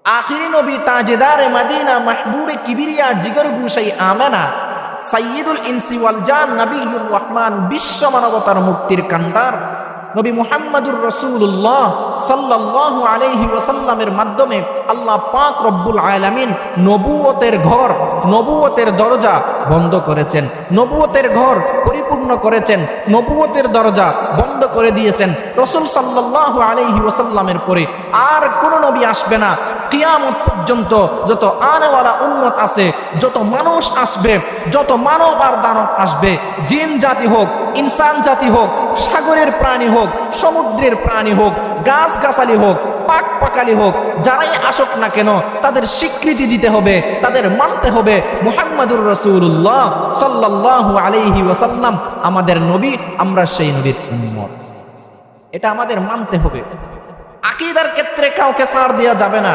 আখিরি নবী তাজেদারে মদিনা মাহবুবে কিবরিয়া জিগর গুশাই আমেনা সাইয়্যিদুল ইনসি ওয়াল জান নবিয়ুর রহমান বিশ্ব মানবতার মুক্তির কান্ডার নবী মুহাম্মদুর রাসূলুল্লাহ সাল্লাল্লাহু আলাইহি ওয়াসাল্লামের মাধ্যমে আল্লাহ পাক রব্বুল আলামিন নবুয়তের ঘর, নবুয়তের দরজা বন্ধ করেছেন, নবুয়তের ঘর পরিপূর্ণ করেছেন, নবুয়তের দরজা বন্ধ করে দিয়েছেন। রাসূল সাল্লাল্লাহু আলাইহি ওয়াসাল্লামের পরে আর কোন নবী আসবে না। কিয়ামত পর্যন্ত যত আনেওয়ালা উম্মত আছে, যত মানুষ আসবে, যত মানব আর দানব আসবে, জিন জাতি হোক, ইনসান জাতি হোক, সাগরের প্রাণী হোক, সমুদ্রের প্রাণী হোক, গাছ গাছালি হোক, পাক পাকালি হোক, যারাই আসুক না কেন তাদের স্বীকৃতি দিতে হবে, তাদের মানতে হবে মুহাম্মদুর রাসূলুল্লাহ সাল্লাল্লাহু আলাইহি ওয়াসাল্লাম আমাদের নবী, আমরা সেই নবীর উম্মত। এটা আমাদের মানতে হবে। আকীদার ক্ষেত্রে কাউকে ছাড় দেওয়া যাবে না।